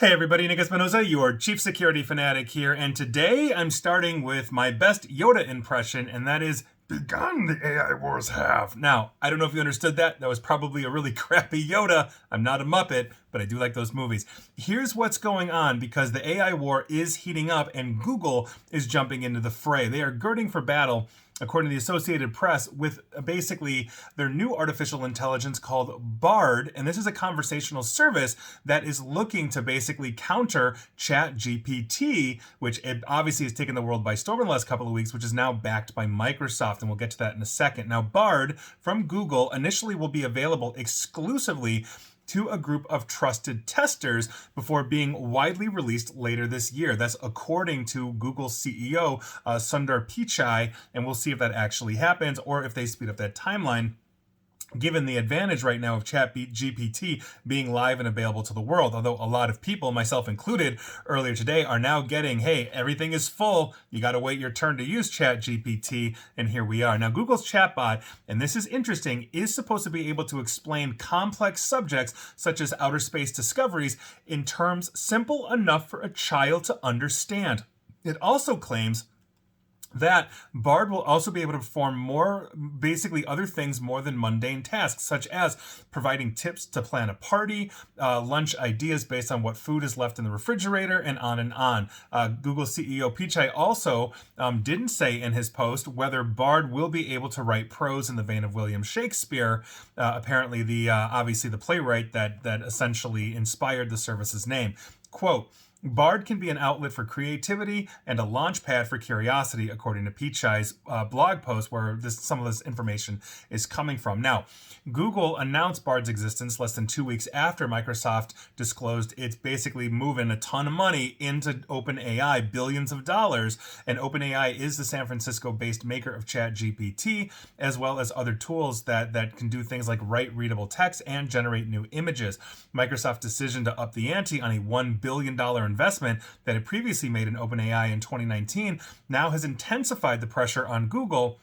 Hey everybody, Nick Espinosa, your chief security fanatic here, and today I'm starting with my best Yoda impression, and that is, "Begun the AI wars have." Now, I don't know if you understood that. That was probably a really crappy Yoda. I'm not a Muppet, but I do like those movies. Here's what's going on, because the AI war is heating up and Google is jumping into the fray. They are girding for battle, according to the Associated Press, with basically their new artificial intelligence called Bard. And this is a conversational service that is looking to basically counter ChatGPT, which it obviously has taken the world by storm in the last couple of weeks, which is now backed by Microsoft. And we'll get to that in a second. Now, Bard from Google initially will be available exclusively to a group of trusted testers before being widely released later this year. That's according to Google's CEO, Sundar Pichai, and we'll see if that actually happens or if they speed up that timeline, given the advantage right now of ChatGPT being live and available to the world. Although a lot of people, myself included, earlier today are now getting, hey, everything is full. You got to wait your turn to use ChatGPT, and here we are. Now, Google's chatbot, and this is interesting, is supposed to be able to explain complex subjects such as outer space discoveries in terms simple enough for a child to understand. It also claims that Bard will also be able to perform more, basically other things more than mundane tasks, such as providing tips to plan a party, lunch ideas based on what food is left in the refrigerator, and on and on. Google CEO Pichai also didn't say in his post whether Bard will be able to write prose in the vein of William Shakespeare, apparently obviously the playwright that essentially inspired the service's name. Quote, "Bard can be an outlet for creativity and a launch pad for curiosity," according to Pichai's blog post, where some of this information is coming from. Now, Google announced Bard's existence less than 2 weeks after Microsoft disclosed it's basically moving a ton of money into OpenAI, billions of dollars, and OpenAI is the San Francisco-based maker of ChatGPT, as well as other tools that can do things like write readable text and generate new images. Microsoft's decision to up the ante on a $1 billion investment that it previously made in OpenAI in 2019 now has intensified the pressure on Google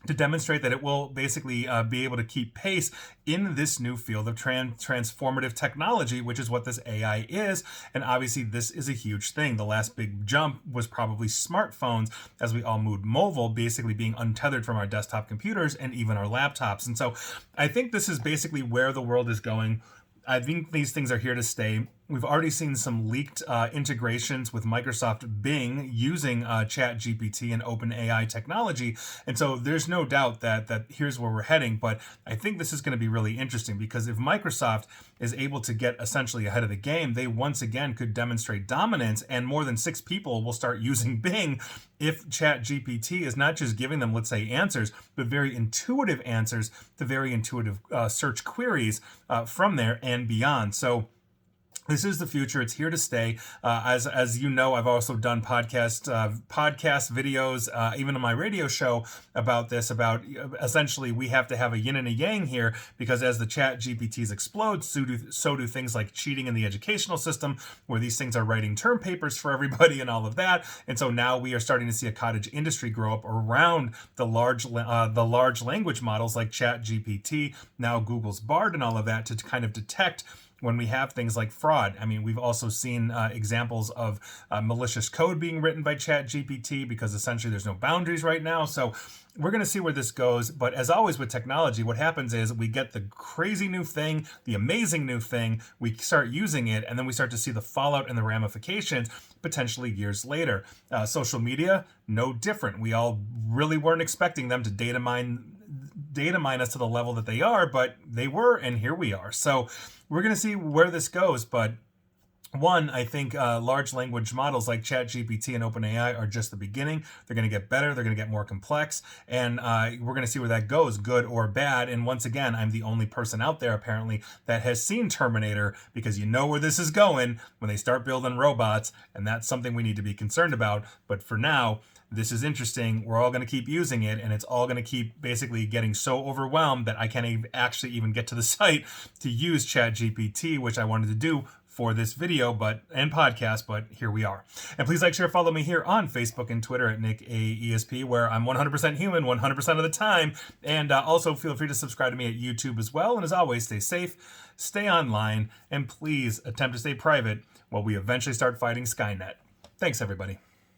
to demonstrate that it will basically be able to keep pace in this new field of transformative technology, which is what this AI is. And obviously, this is a huge thing. The last big jump was probably smartphones, as we all moved mobile, basically being untethered from our desktop computers and even our laptops. And so I think this is basically where the world is going. I think these things are here to stay. We've already seen some leaked integrations with Microsoft Bing using ChatGPT and OpenAI technology. And so there's no doubt that here's where we're heading. But I think this is going to be really interesting, because if Microsoft is able to get essentially ahead of the game, they once again could demonstrate dominance, and more than 6 people will start using Bing if ChatGPT is not just giving them, let's say, answers, but very intuitive answers to very intuitive search queries from there and beyond. So this is the future. It's here to stay. As you know, I've also done podcast videos, even on my radio show about this, about essentially we have to have a yin and a yang here, because as the chat GPTs explode, so do things like cheating in the educational system, where these things are writing term papers for everybody and all of that. And so now we are starting to see a cottage industry grow up around the large language models like chat GPT, now Google's Bard and all of that, to kind of detect when we have things like fraud. I mean, we've also seen examples of malicious code being written by ChatGPT, because essentially there's no boundaries right now. So we're going to see where this goes. But as always with technology, what happens is we get the crazy new thing, the amazing new thing, we start using it, and then we start to see the fallout and the ramifications potentially years later. Social media, no different. We all really weren't expecting them to data mine us to the level that they are, but they were, and here we are. So we're going to see where this goes. But one, I think large language models like ChatGPT and OpenAI are just the beginning. They're going to get better. They're going to get more complex. And we're going to see where that goes, good or bad. And once again, I'm the only person out there, apparently, that has seen Terminator, because you know where this is going when they start building robots. And that's something we need to be concerned about. But for now, this is interesting. We're all going to keep using it, and it's all going to keep basically getting so overwhelmed that I can't actually even get to the site to use ChatGPT, which I wanted to do for this video and podcast, but here we are. And please like, share, follow me here on Facebook and Twitter at NickAESP, where I'm 100% human 100% of the time. And also feel free to subscribe to me at YouTube as well. And as always, stay safe, stay online, and please attempt to stay private while we eventually start fighting Skynet. Thanks, everybody.